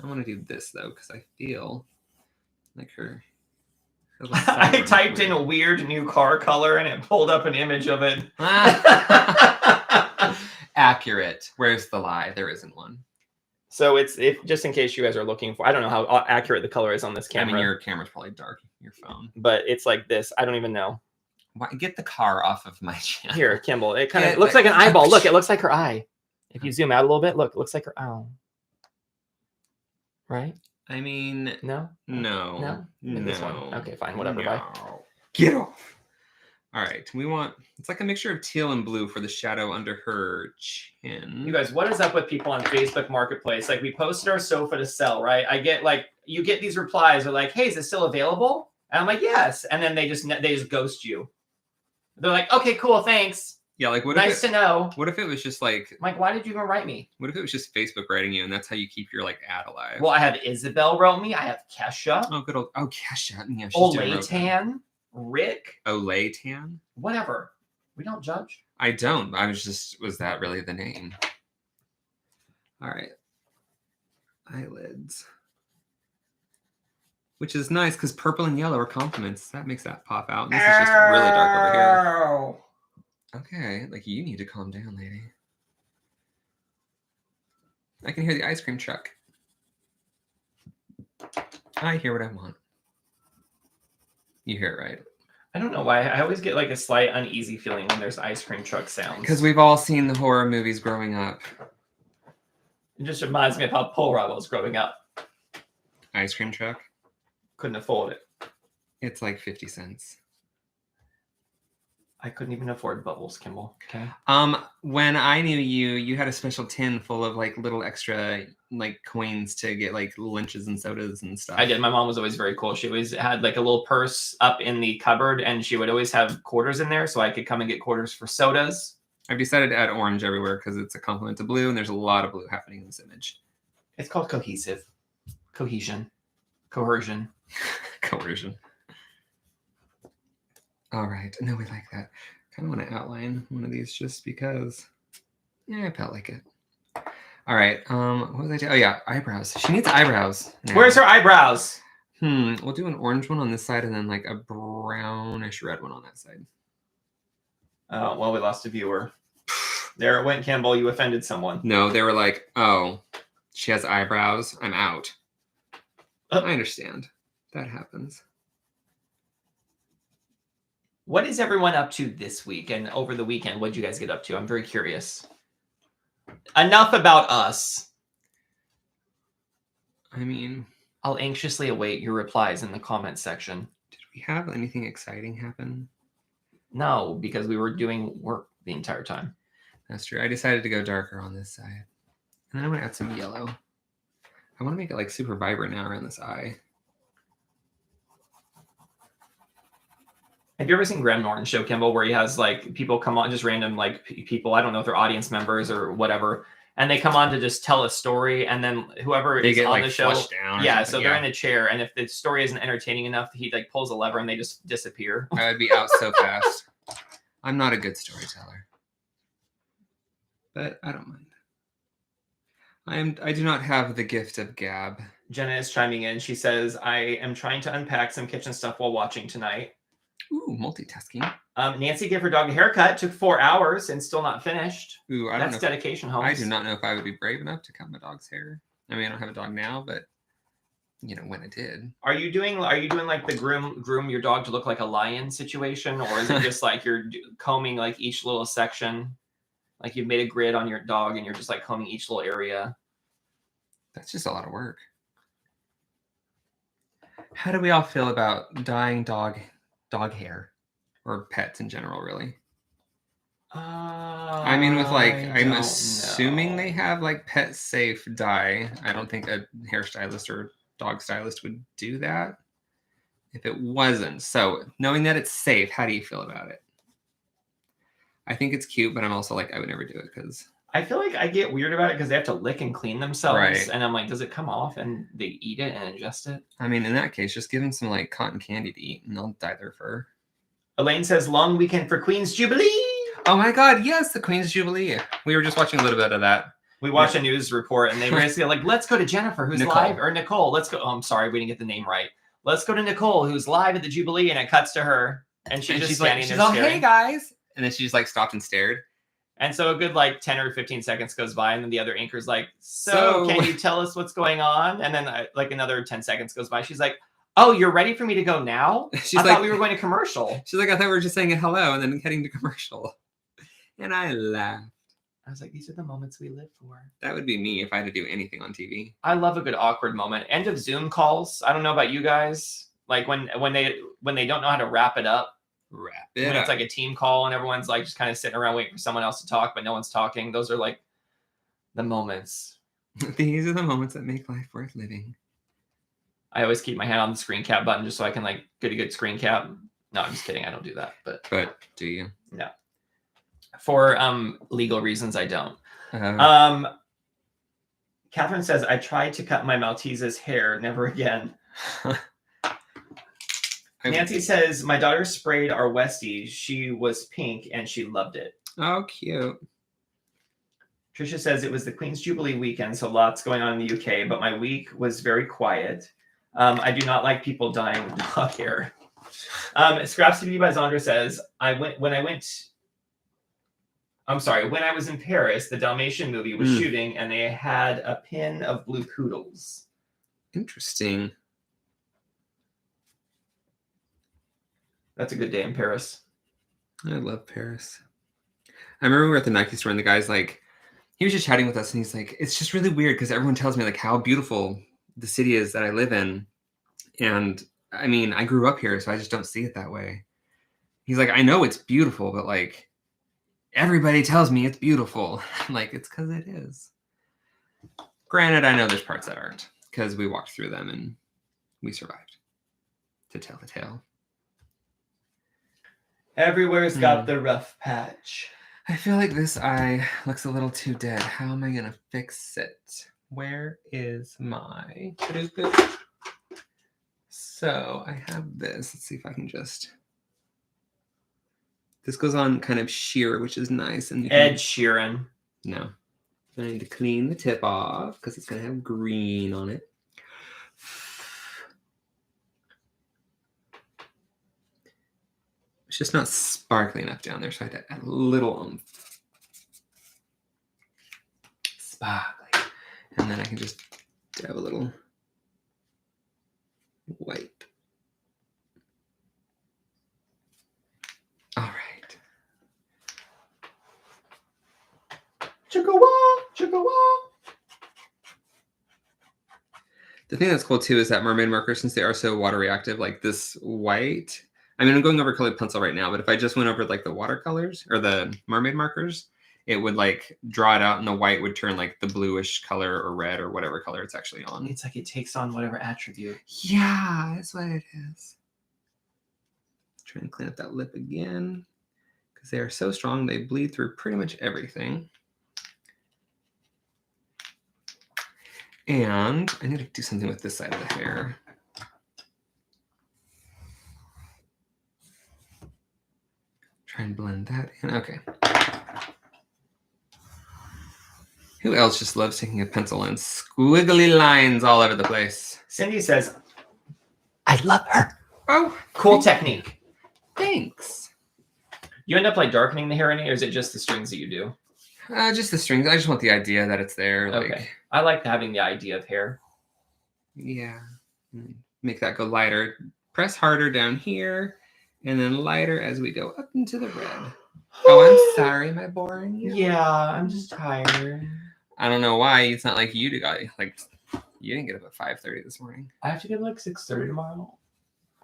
I want to do this, though, because I feel like her little I sideburns typed weird. in a weird new car color, and it pulled up an image of it. Accurate. Where's the lie? There isn't one. So it's just in case you guys are looking for. I don't know how accurate the color is on this camera. I mean, your camera's probably dark. Your phone. But it's like this. I don't even know. Why, get the car off of my channel. Here, Kimball. It kind of looks like an eyeball. Look, it looks like her eye. If you zoom out a little bit, look, it looks like her eye. Right? I mean, No? no. No? Maybe this one. Okay, fine. Whatever. Bye. Get off. All right. We want, it's like a mixture of teal and blue for the shadow under her chin. You guys, what is up with people on Facebook Marketplace? Like, we posted our sofa to sell, right? I get like, you get these replies. They're like, hey, is it still available? And I'm like, yes. And then they just ghost you. They're like, okay, cool, thanks. Yeah, like what nice to know. What if it was just like... I'm like, why did you even write me? What if it was just Facebook writing you and that's how you keep your like ad alive? Well, I have Isabel wrote me. I have Kesha. Oh, good old... Oh, Kesha. Yeah, she's Olaytan. Rick. Olaytan? Whatever. We don't judge. I don't. I was just... Was that really the name? All right. Eyelids. Which is nice because purple and yellow are complements. That makes that pop out. And this is just really dark over here. Okay, like you need to calm down, lady. I can hear the ice cream truck. I hear what I want. You hear it right. I don't know why. I always get like a slight uneasy feeling when there's ice cream truck sounds. Because we've all seen the horror movies growing up. It just reminds me of how Paul Rudd was growing up. Ice cream truck? Couldn't afford it. It's like 50 cents. I couldn't even afford bubbles, Kimball. Okay. When I knew you, you had a special tin full of like little extra like coins to get like lunches and sodas and stuff. I did. My mom was always very cool. She always had like a little purse up in the cupboard, and she would always have quarters in there, so I could come and get quarters for sodas. I've decided to add orange everywhere because it's a complement to blue, and there's a lot of blue happening in this image. It's called cohesive, cohesion, coercion. Coercion. All right. No, we like that. Kind of want to outline one of these just because. Yeah, I felt like it. All right. What was I doing? Oh yeah, eyebrows. She needs eyebrows now. Where's her eyebrows? We'll do an orange one on this side and then like a brownish red one on that side. Oh, well, we lost a viewer. There it went, Kimball. You offended someone. No, they were like, oh, she has eyebrows. I'm out. I understand. That happens. What is everyone up to this week and over the weekend? What did you guys get up to? I'm very curious. Enough about us. I mean, I'll anxiously await your replies in the comments section. Did we have anything exciting happen? No, because we were doing work the entire time. That's true. I decided to go darker on this side. And then I'm going to add some yellow. I want to make it like super vibrant now around this eye. Have you ever seen Graham Norton's show, Kimball, where he has like people come on, just random like people, I don't know if they're audience members or whatever, and they come on to just tell a story, and then whoever They is get on like the show, flushed down. yeah, so they're in a chair, and if the story isn't entertaining enough, he like pulls a lever and they just disappear. I would be out so fast. I'm not a good storyteller, but I don't mind. I do not have the gift of gab. Jenna is chiming in. She says, I am trying to unpack some kitchen stuff while watching tonight. Ooh, multitasking. Nancy gave her dog a haircut. Took 4 hours and still not finished. Ooh, I don't know. That's dedication, Holmes. I do not know if I would be brave enough to cut my dog's hair. I mean, I don't have a dog now, but you know, when I did. Are you doing like the groom your dog to look like a lion situation, or is it just like you're combing like each little section, like you've made a grid on your dog and you're just like combing each little area? That's just a lot of work. How do we all feel about dyeing dog hair, or pets in general, really? I mean, with like, I'm assuming they have like pet safe dye. I don't think a hairstylist or dog stylist would do that. if it wasn't. So knowing that it's safe, how do you feel about it? I think it's cute, but I'm also like, I would never do it because I feel like I get weird about it because they have to lick and clean themselves. Right. And I'm like, does it come off and they eat it and ingest it? I mean, in that case, just give them some like cotton candy to eat and they'll dye their fur. Elaine says, long weekend for Queen's Jubilee. Oh my God, yes, the Queen's Jubilee. We were just watching a little bit of that. We watched a news report and they were basically like, let's go to Jennifer, who's live, or Nicole. Let's go. Oh, I'm sorry, we didn't get the name right. Let's go to Nicole, who's live at the Jubilee, and it cuts to her, and she's just standing there she's all, staring. hey guys, and then she just like stopped and stared. And so a good like 10 or 15 seconds goes by, and then the other anchor's like, so can you tell us what's going on? And then like another 10 seconds goes by. She's like, oh, you're ready for me to go now? I thought we were going to commercial. She's like, I thought we were just saying hello and then heading to commercial. And I laughed. I was like, these are the moments we live for. That would be me if I had to do anything on TV. I love a good awkward moment. End of Zoom calls. I don't know about you guys. Like when they don't know how to wrap it up. It's like a team call and everyone's like just kind of sitting around waiting for someone else to talk, but no one's talking. Those are like the moments. These are the moments that make life worth living. I always keep my hand on the screen cap button just so I can like get a good screen cap. No, I'm just kidding. I don't do that. But do you? No. For legal reasons, I don't. Catherine says, I tried to cut my Maltese's hair. Never again. Nancy says, my daughter sprayed our Westies. She was pink and she loved it. Oh, cute. Trisha says, it was the Queen's Jubilee weekend, so lots going on in the UK, but my week was very quiet. I do not like people dying of dog hair. Scraps TV by Zandra says, when I was in Paris, the Dalmatian movie was shooting and they had a pin of blue poodles. Interesting. That's a good day in Paris. I love Paris. I remember we were at the Nike store and the guy's like, he was just chatting with us and he's like, it's just really weird because everyone tells me like how beautiful the city is that I live in. And I mean, I grew up here, so I just don't see it that way. He's like, I know it's beautiful, but like everybody tells me it's beautiful. I'm like, it's because it is. Granted, I know there's parts that aren't because we walked through them and we survived to tell the tale. Everywhere's got the rough patch. I feel like this eye looks a little too dead. How am I going to fix it? Where is my... So I have this. Let's see if I can just... This goes on kind of sheer, which is nice. And Ed Sheeran. No. I need to clean the tip off because it's going to have green on it. It's just not sparkly enough down there, so I had to add a little oomph. Sparkly. And then I can just dab a little white. All right. Chickawa, chickawa. The thing that's cool too is that mermaid markers, since they are so water reactive, like this white. I mean, I'm going over colored pencil right now, but if I just went over like the watercolors or the mermaid markers, it would like draw it out and the white would turn like the bluish color or red or whatever color it's actually on. It's like it takes on whatever attribute. Yeah, that's what it is. Trying to clean up that lip again because they are so strong. They bleed through pretty much everything. And I need to do something with this side of the hair. Try and blend that in. Okay. Who else just loves taking a pencil and squiggly lines all over the place? Cindy says, I love her. Oh, cool technique. Thanks. You end up like darkening the hair any, or is it just the strings that you do? Just the strings. I just want the idea that it's there. Okay. Like, I like having the idea of hair. Yeah. Make that go lighter. Press harder down here. And then lighter as we go up into the red. Oh, I'm sorry. Am I boring you? Yeah, I'm just tired. I don't know why. It's not like you got like you didn't get up at 5:30 this morning. I have to get up like 6:30 tomorrow.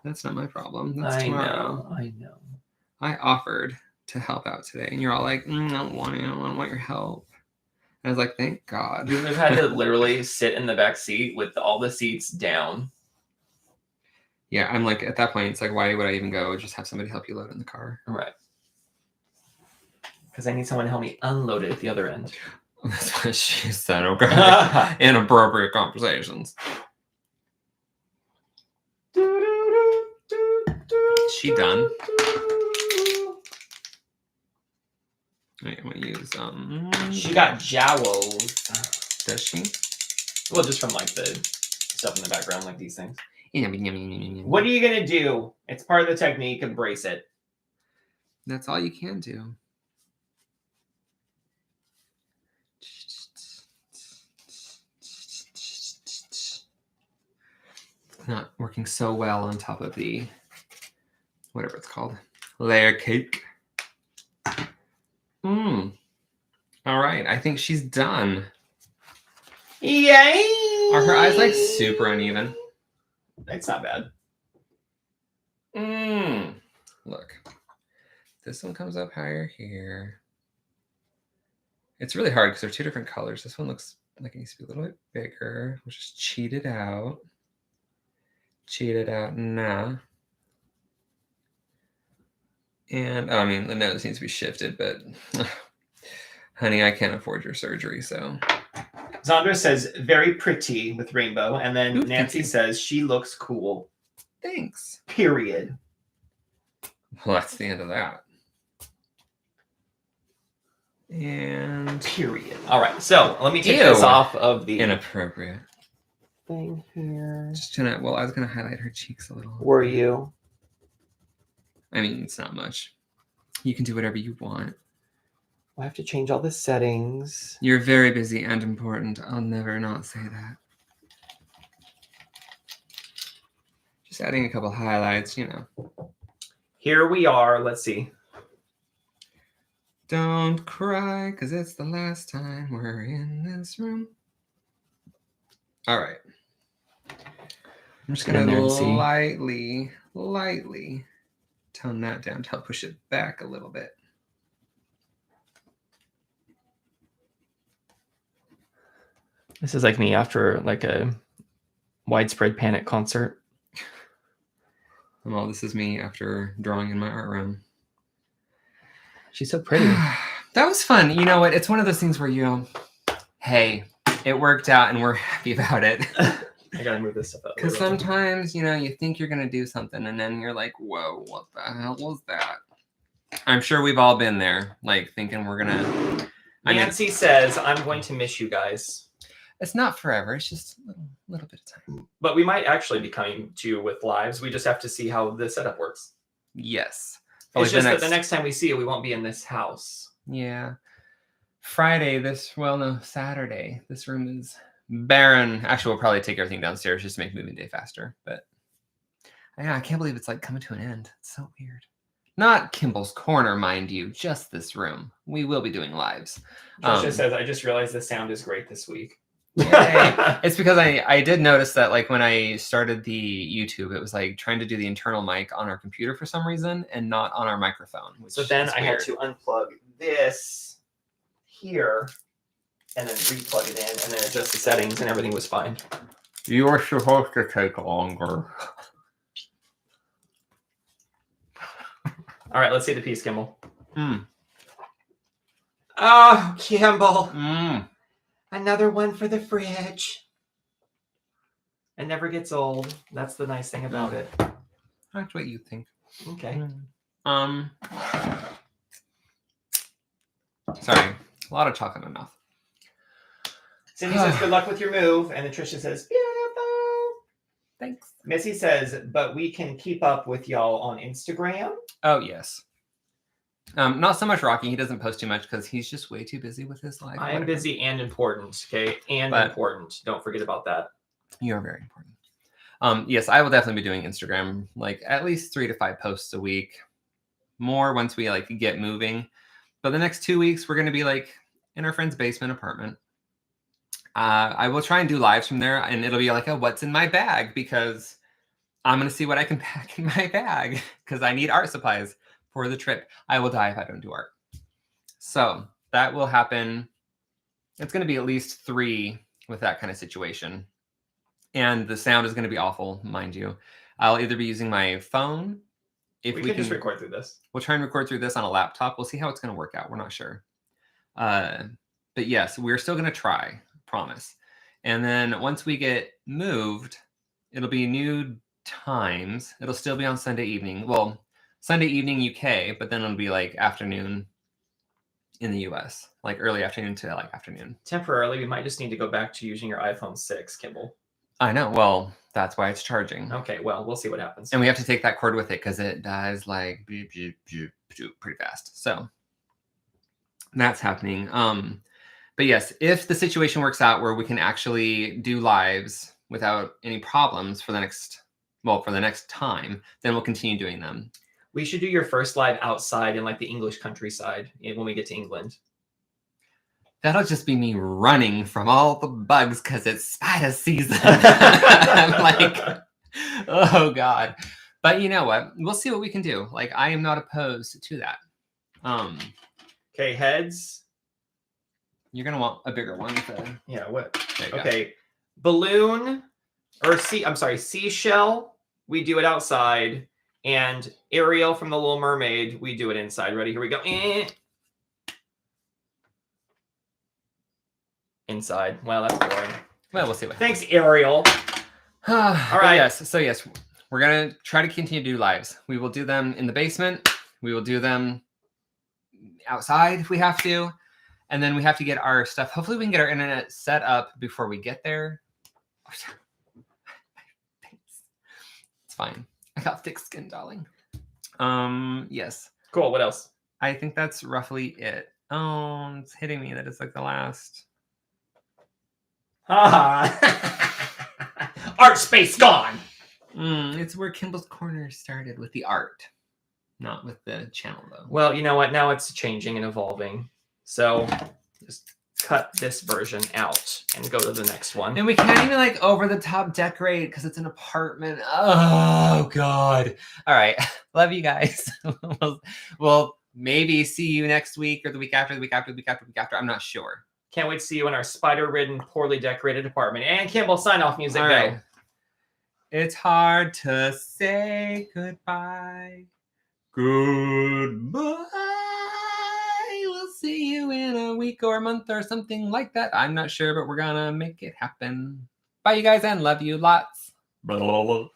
That's not my problem. That's tomorrow. I know. I offered to help out today, and you're all like, I don't want your help. And I was like, thank God. You would have had to literally sit in the back seat with all the seats down. Yeah, I'm like, at that point, it's like, why would I even go? Just have somebody help you load in the car. Right. Because I need someone to help me unload it at the other end. That's what she said, okay? Inappropriate conversations. She done? Wait, I'm gonna use She got jowls. Does she? Well, just from like the stuff in the background, like these things. What What are you gonna do? It's part of the technique. Embrace it. That's all you can do. Not working so well on top of the whatever it's called, layer cake. All right, I think she's done. Yay! Are her eyes like super uneven? It's not bad. Look, this one comes up higher here. It's really hard because they're two different colors. This one looks like it needs to be a little bit bigger. We'll just cheat it out. Cheat it out now. And I mean, the nose needs to be shifted, but honey, I can't afford your surgery, so. Zandra says very pretty with rainbow, and then Ooh, Nancy says she looks cool. Thanks. Period. Well, that's the end of that. And period. All right, so let me take this off of the inappropriate thing here. Just gonna. Well, I was gonna highlight her cheeks a little. Were you? I mean, it's not much. You can do whatever you want. I have to change all the settings. You're very busy and important. I'll never not say that. Just adding a couple highlights, you know. Here we are. Let's see. Don't cry, because it's the last time we're in this room. All right. I'm just going to lightly tone that down to help push it back a little bit. This is like me after like a widespread panic concert. Well, this is me after drawing in my art room. She's so pretty. That was fun. You know what? It's one of those things where you, hey, it worked out and we're happy about it. I gotta move this stuff up. Because sometimes, you know, you think you're going to do something and then you're like, whoa, what the hell was that? I'm sure we've all been there, like thinking we're going to. Nancy says, I'm going to miss you guys. It's not forever. It's just a little bit of time. But we might actually be coming to you with lives. We just have to see how the setup works. Yes. It's just that the next time we see you, we won't be in this house. Yeah. Saturday. This room is barren. Actually, we'll probably take everything downstairs just to make moving day faster. But yeah, I can't believe it's like coming to an end. It's so weird. Not Kimball's Corner, mind you, just this room. We will be doing lives. Trisha says, I just realized the sound is great this week. It's because I did notice that like when I started the YouTube, it was like trying to do the internal mic on our computer for some reason and not on our microphone. So then I had to unplug this here and then replug it in and then adjust the settings and everything was fine. You were supposed to take longer. All right, let's see the piece, Kimball. Oh, Kimball. Another one for the fridge. It never gets old. That's the nice thing about it. That's what you think. Okay. Sorry. A lot of chocolate in my mouth. Cindy says, good luck with your move. And then Trisha says, beautiful. Thanks. Missy says, but we can keep up with y'all on Instagram. Oh, yes. Not so much Rocky. He doesn't post too much because he's just way too busy with his life. I am busy and important, okay? Important. Don't forget about that. You are very important. Yes, I will definitely be doing Instagram, like at least 3 to 5 posts a week. More once we like get moving. But the next 2 weeks, we're going to be like in our friend's basement apartment. I will try and do lives from there, and it'll be like a what's in my bag because I'm going to see what I can pack in my bag because I need art supplies for the trip. I will die if I don't do art. So that will happen. It's going to be at least 3 with that kind of situation. And the sound is going to be awful, mind you. I'll either be using my phone. If we we can just can, record through this. we'll try and record through this on a laptop. We'll see how it's going to work out. We're not sure. But yes, we're still going to try. Promise. And then once we get moved, it'll be new times. It'll still be on Sunday evening. Well, Sunday evening UK, but then it'll be like afternoon in the US, like early afternoon to like afternoon. Temporarily, we might just need to go back to using your iPhone 6, Kimball. I know. Well, that's why it's charging. Okay, well, we'll see what happens. And we have to take that cord with it because it dies like pretty fast. So that's happening. But yes, if the situation works out where we can actually do lives without any problems for the next time, then we'll continue doing them. We should do your first live outside in like the English countryside when we get to England. That'll just be me running from all the bugs because it's spider season. I'm like, oh God. But you know what? We'll see what we can do. Like, I am not opposed to that. Okay, heads. You're gonna want a bigger one. Yeah, what? Okay. Balloon or seashell, we do it outside. And Ariel from The Little Mermaid, we do it inside. Ready? Here we go. Inside. Well, that's boring. Well, we'll see what Thanks, Ariel. All right. Yes. So yes, we're gonna try to continue to do lives. We will do them in the basement. We will do them outside if we have to. And then we have to get our stuff. Hopefully we can get our internet set up before we get there. Thanks. It's fine. I got thick skin, darling. Yes. Cool. What else? I think that's roughly it. Oh, it's hitting me that it's like the last. Art space gone. It's where Kimball's Corner started with the art, not with the channel though. Well, you know what? Now it's changing and evolving. So just cut this version out and go to the next one. And we can't even like over the top decorate because it's an apartment. Oh God. All right. Love you guys. We'll maybe see you next week or the week after, the week after, the week after, the week after. I'm not sure. Can't wait to see you in our spider-ridden, poorly decorated apartment. And Kimball, sign off music. All Go. right. It's hard to say goodbye. Goodbye. We'll see you in a week or a month or something like that. I'm not sure, but we're gonna make it happen. Bye, you guys, and love you lots. Blah, blah, blah.